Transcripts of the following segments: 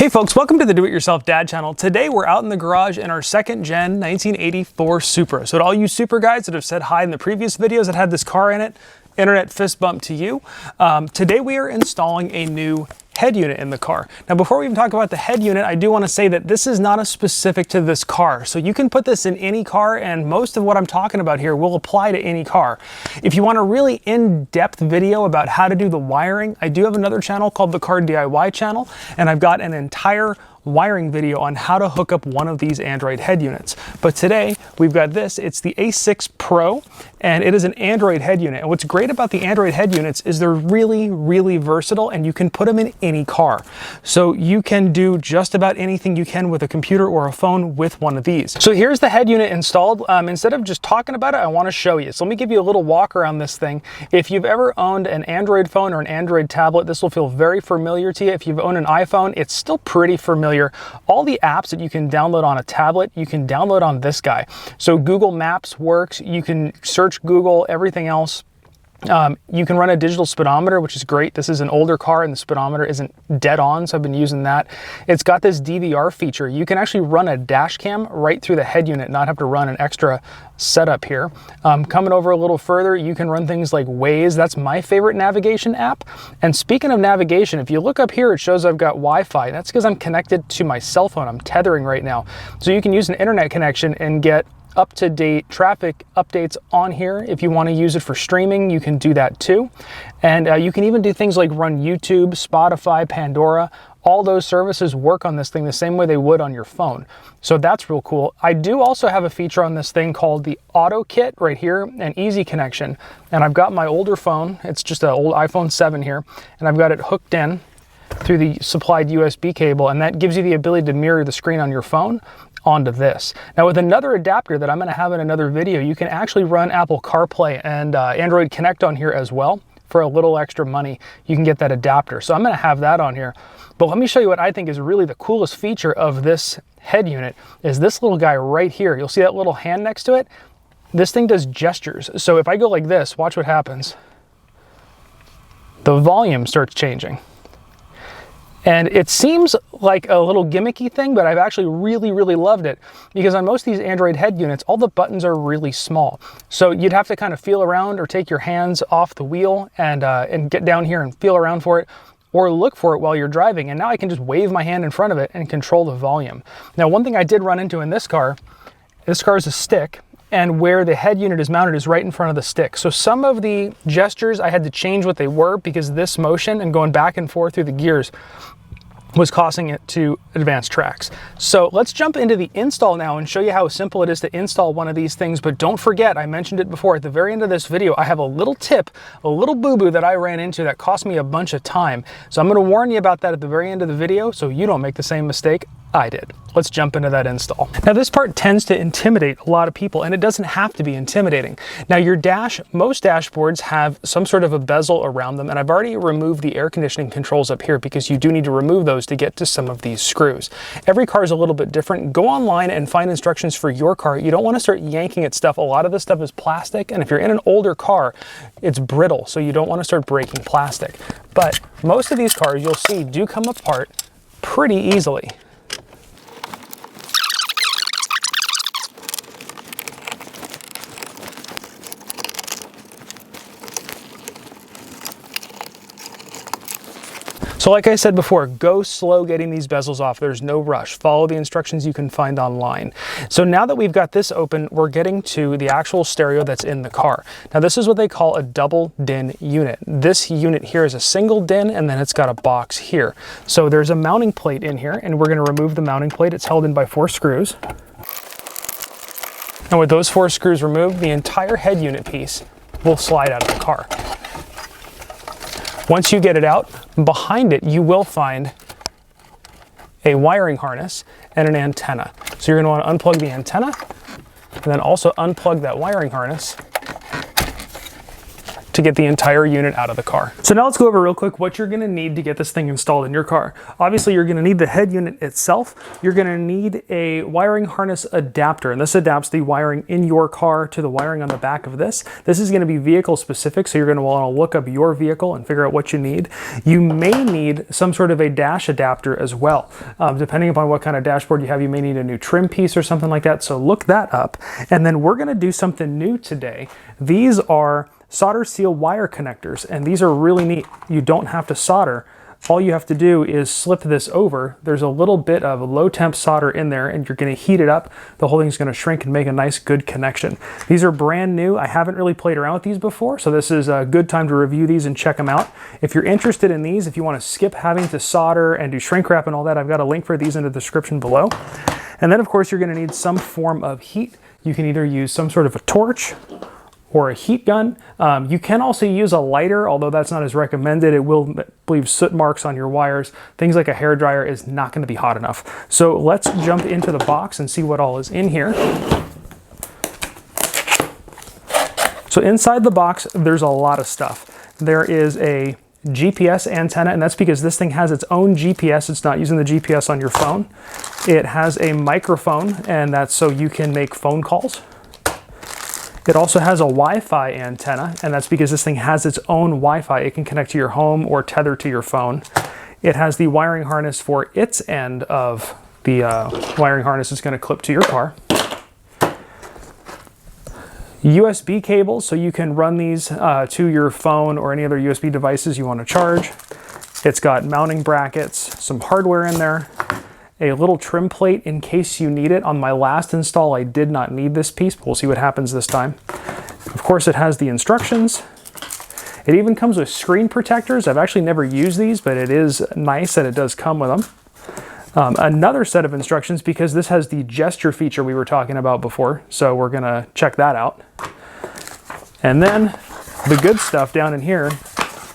Hey folks, welcome to the Do-It-Yourself Dad channel. Today we're out in the garage in our second gen 1984 Supra. So to all you Supra guys that have said hi in the previous videos that had this car in it, internet fist bump to you. Today we are installing a new head unit in the car. Now before we even talk about the head unit, I do want to say that this is not specific to this car. So you can put this in any car, and most of what I'm talking about here will apply to any car. If you want a really in-depth video about how to do the wiring, I do have another channel called the Car DIY channel, and I've got an entire wiring video on how to hook up one of these Android head units. But today we've got this. It's the A6 Pro, and it is an Android head unit. And what's great about the Android head units is they're really versatile, and you can put them in any car. So you can do just about anything you can with a computer or a phone with one of these. So here's the head unit installed. Instead of just talking about it, I want to show you. So let me give you a little walk around this thing. If you've ever owned an Android phone or an Android tablet, this will feel very familiar to you. If you've owned an iPhone, it's still pretty familiar. All the apps that you can download on a tablet, you can download on this guy. So Google Maps works. You can search Google, everything else. You can run a digital speedometer, which is great. This is an older car and the speedometer isn't dead on, so I've been using that. It's got this DVR feature. You can actually run a dash cam right through the head unit, not have to run an extra setup here. Coming over a little further, you can run things like Waze. That's my favorite navigation app. And speaking of navigation, if you look up here, it shows I've got Wi-Fi. That's because I'm connected to my cell phone. I'm tethering right now. So you can use an internet connection and get up-to-date traffic updates on here. If you want to use it for streaming, you can do that too. And you can even do things like run YouTube, Spotify, Pandora. All those services work on this thing the same way they would on your phone. So that's real cool. I do also have a feature on this thing called the Auto Kit right here, an easy connection. And I've got my older phone. It's just an old iPhone 7 here. And I've got it hooked in through the supplied USB cable. And that gives you the ability to mirror the screen on your phone onto this. Now with another adapter that I'm going to have in another video, you can actually run Apple CarPlay and Android Connect on here as well. For a little extra money, you can get that adapter. So I'm going to have that on here. But let me show you what I think is really the coolest feature of this head unit is this little guy right here. You'll see that little hand next to it. This thing does gestures. So if I go like this, watch what happens. The volume starts changing. And it seems like a little gimmicky thing, but I've actually really loved it because on most of these Android head units, all the buttons are really small. So you'd have to kind of feel around or take your hands off the wheel and get down here and feel around for it or look for it while you're driving. And now I can just wave my hand in front of it and control the volume. Now, one thing I did run into in this car is a stick. And where the head unit is mounted is right in front of the stick. So some of the gestures, I had to change what they were because this motion and going back and forth through the gears was causing it to advance tracks. So let's jump into the install now and show you how simple it is to install one of these things. But don't forget, I mentioned it before, at the very end of this video, I have a little tip, a little boo-boo that I ran into that cost me a bunch of time. So I'm gonna warn you about that at the very end of the video so you don't make the same mistake I did. Let's jump into that install. Now this part tends to intimidate a lot of people, and it doesn't have to be intimidating. Now most dashboards have some sort of a bezel around them, and I've already removed the air conditioning controls up here because you do need to remove those to get to some of these screws. Every car is a little bit different. Go online and find instructions for your car. You don't want to start yanking at stuff. A lot of this stuff is plastic, and if you're in an older car, it's brittle, so you don't want to start breaking plastic. But most of these cars you'll see do come apart pretty easily. So like I said before, go slow getting these bezels off. There's no rush. Follow the instructions you can find online. So now that we've got this open, we're getting to the actual stereo that's in the car. Now this is what they call a double DIN unit. This unit here is a single DIN, and then it's got a box here. So there's a mounting plate in here, and we're going to remove the mounting plate. It's held in by 4 screws. And with those 4 screws removed, the entire head unit piece will slide out of the car. Once you get it out, behind it you will find a wiring harness and an antenna. So you're going to want to unplug the antenna and then also unplug that wiring harness to get the entire unit out of the car. So now let's go over real quick what you're gonna need to get this thing installed in your car. Obviously, you're gonna need the head unit itself. You're gonna need a wiring harness adapter, and this adapts the wiring in your car to the wiring on the back of this. This is gonna be vehicle specific, so you're gonna wanna look up your vehicle and figure out what you need. You may need some sort of a dash adapter as well. Depending upon what kind of dashboard you have, you may need a new trim piece or something like that, so look that up. And then we're gonna do something new today. These are solder seal wire connectors, and these are really neat. You don't have to solder. All you have to do is slip this over. There's a little bit of low temp solder in there, and you're gonna heat it up. The whole thing's gonna shrink and make a nice, good connection. These are brand new. I haven't really played around with these before, so this is a good time to review these and check them out. If you're interested in these, if you wanna skip having to solder and do shrink wrap and all that, I've got a link for these in the description below. And then of course, you're gonna need some form of heat. You can either use some sort of a torch or a heat gun. You can also use a lighter, although that's not as recommended. It will leave soot marks on your wires. Things like a hairdryer is not gonna be hot enough. So let's jump into the box and see what all is in here. So inside the box, there's a lot of stuff. There is a GPS antenna, and that's because this thing has its own GPS. It's not using the GPS on your phone. It has a microphone, and that's so you can make phone calls. It also has a Wi-Fi antenna, and that's because this thing has its own Wi-Fi. It can connect to your home or tether to your phone. It has the wiring harness for its end of the wiring harness is going to clip to your car. USB cables, so you can run these to your phone or any other USB devices you want to charge. It's got mounting brackets, some hardware in there, a little trim plate in case you need it. On my last install, I did not need this piece, but we'll see what happens this time. Of course, it has the instructions. It even comes with screen protectors. I've actually never used these, but it is nice that it does come with them. Another set of instructions, because this has the gesture feature we were talking about before, so we're gonna check that out. And then the good stuff down in here,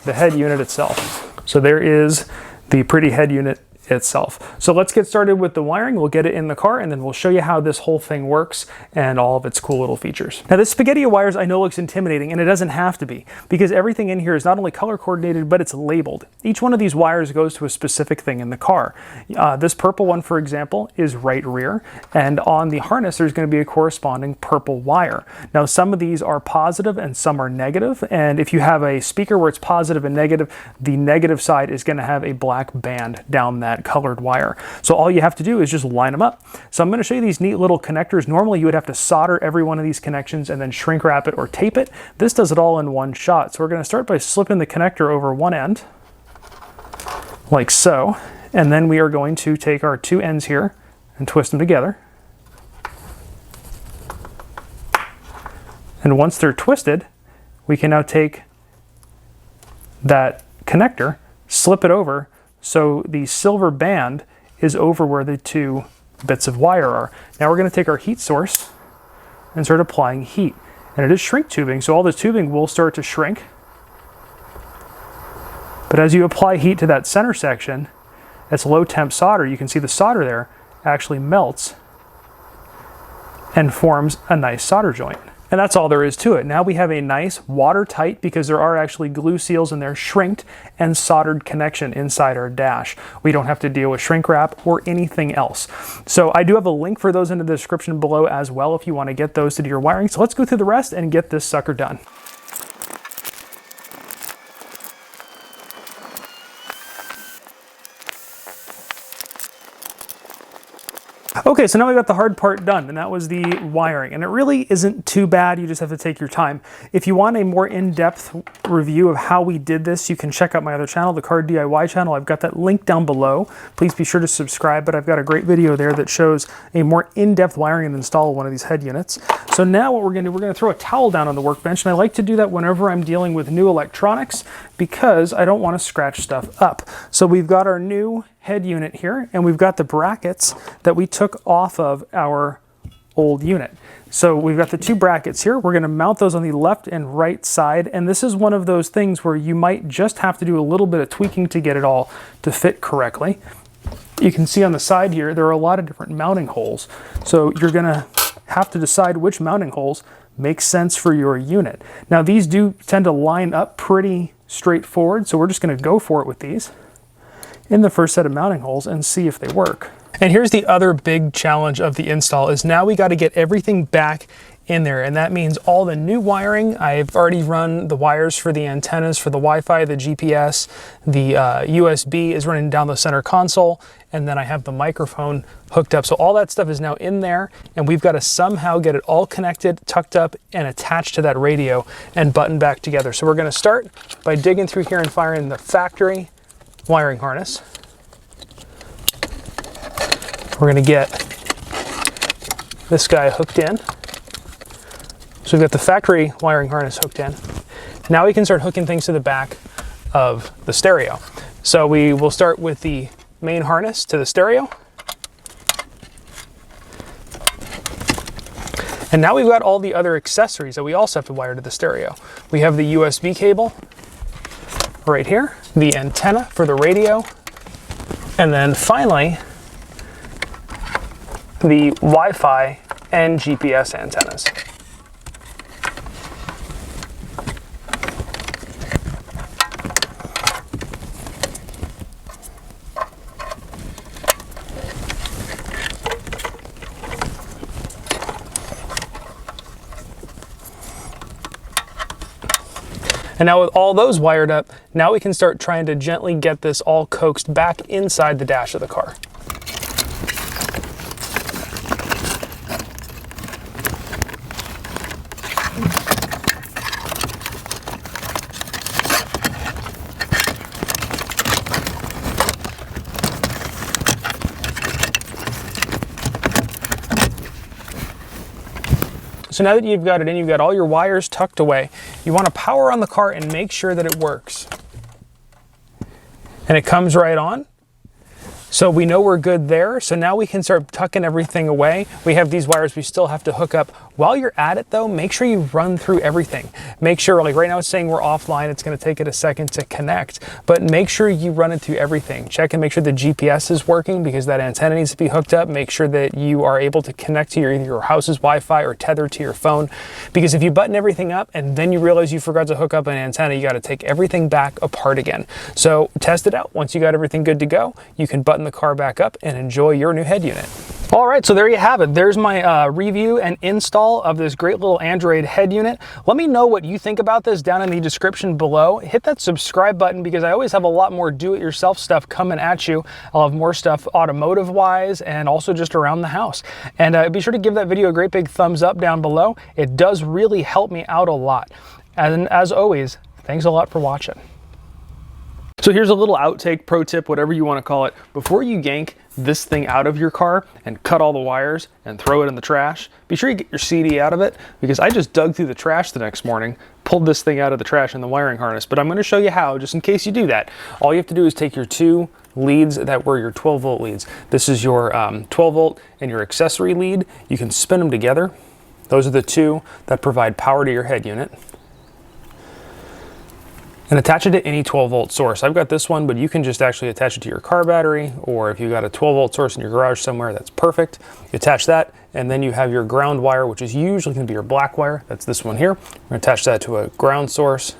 the head unit itself. So there is the pretty head unit itself. So let's get started with the wiring. We'll get it in the car, and then we'll show you how this whole thing works and all of its cool little features. Now this spaghetti of wires I know looks intimidating, and it doesn't have to be, because everything in here is not only color coordinated, but it's labeled. Each one of these wires goes to a specific thing in the car. This purple one, for example, is right rear, and on the harness there's going to be a corresponding purple wire. Now some of these are positive and some are negative, and if you have a speaker where it's positive and negative, the negative side is going to have a black band down that colored wire. So all you have to do is just line them up. So I'm going to show you these neat little connectors. Normally you would have to solder every one of these connections and then shrink wrap it or tape it. This does it all in one shot. So we're going to start by slipping the connector over one end, like so. And then we are going to take our two ends here and twist them together. And once they're twisted, we can now take that connector, slip it over, so the silver band is over where the two bits of wire are. Now we're going to take our heat source and start applying heat. And it is shrink tubing, so all the tubing will start to shrink. But as you apply heat to that center section, that's low temp solder. You can see the solder there actually melts and forms a nice solder joint. And that's all there is to it. Now we have a nice watertight, because there are actually glue seals in there, shrinked and soldered connection inside our dash. We don't have to deal with shrink wrap or anything else. So I do have a link for those in the description below as well if you want to get those to do your wiring. So let's go through the rest and get this sucker done. Okay, so now we got the hard part done, and that was the wiring. And it really isn't too bad. You just have to take your time. If you want a more in-depth review of how we did this, you can check out my other channel, the Car DIY channel. I've got that link down below. Please be sure to subscribe, but I've got a great video there that shows a more in-depth wiring and install of one of these head units. So now what we're gonna do, we're gonna throw a towel down on the workbench, and I like to do that whenever I'm dealing with new electronics because I don't wanna scratch stuff up. So we've got our new head unit here, and we've got the brackets that we took off of our old unit. So we've got the two brackets here. We're gonna mount those on the left and right side, and this is one of those things where you might just have to do a little bit of tweaking to get it all to fit correctly. You can see on the side here, there are a lot of different mounting holes. So you're gonna have to decide which mounting holes makes sense for your unit. Now these do tend to line up pretty straightforward, so we're just going to go for it with these in the first set of mounting holes and see if they work. And here's the other big challenge of the install is now we got to get everything back in there, and that means all the new wiring. I've already run the wires for the antennas for the Wi-Fi, the GPS, the USB is running down the center console, and then I have the microphone hooked up. So all that stuff is now in there, and we've got to somehow get it all connected, tucked up, and attached to that radio and buttoned back together. So we're going to start by digging through here and firing the factory wiring harness. We're going to get this guy hooked in. So we've got the factory wiring harness hooked in. Now we can start hooking things to the back of the stereo. So we will start with the main harness to the stereo. And now we've got all the other accessories that we also have to wire to the stereo. We have the USB cable right here, the antenna for the radio, and then finally the Wi-Fi and GPS antennas. And now with all those wired up, now we can start trying to gently get this all coaxed back inside the dash of the car. So now that you've got it in, you've got all your wires tucked away, you want to power on the car and make sure that it works. And it comes right on. So we know we're good there. So now we can start tucking everything away. We have these wires we still have to hook up. While you're at it though, make sure you run through everything. Make sure, like right now it's saying we're offline. It's going to take it a second to connect, but make sure you run it through everything. Check and make sure the GPS is working because that antenna needs to be hooked up. Make sure that you are able to connect to either your house's Wi-Fi or tether to your phone. Because if you button everything up and then you realize you forgot to hook up an antenna, you got to take everything back apart again. So test it out. Once you got everything good to go, you can button the car back up and enjoy your new head unit. All right, so there you have it. There's my review and install of this great little Android head unit. Let me know what you think about this down in the description below. Hit that subscribe button because I always have a lot more do-it-yourself stuff coming at you. I'll have more stuff automotive-wise and also just around the house. And be sure to give that video a great big thumbs up down below. It does really help me out a lot. And as always, thanks a lot for watching. So here's a little outtake, pro tip, whatever you want to call it. Before you yank this thing out of your car and cut all the wires and throw it in the trash, be sure you get your CD out of it because I just dug through the trash the next morning, pulled this thing out of the trash in the wiring harness, but I'm going to show you how just in case you do that. All you have to do is take your two leads that were your 12 volt leads. This is your 12 volt and your accessory lead. You can spin them together. Those are the two that provide power to your head unit. And attach it to any 12 volt source. I've got this one, but you can just actually attach it to your car battery, or if you've got a 12 volt source in your garage somewhere, that's perfect. You attach that, and then you have your ground wire, which is usually going to be your black wire. That's this one here. We're going to attach that to a ground source.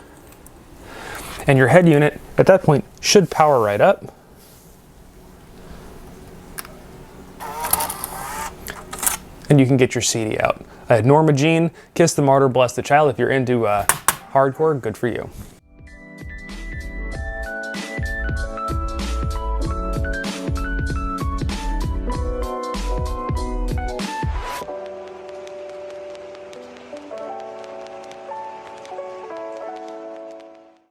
And your head unit, at that point, should power right up. And you can get your CD out. I had Norma Jean, Kiss the Martyr, Bless the Child. If you're into hardcore, good for you.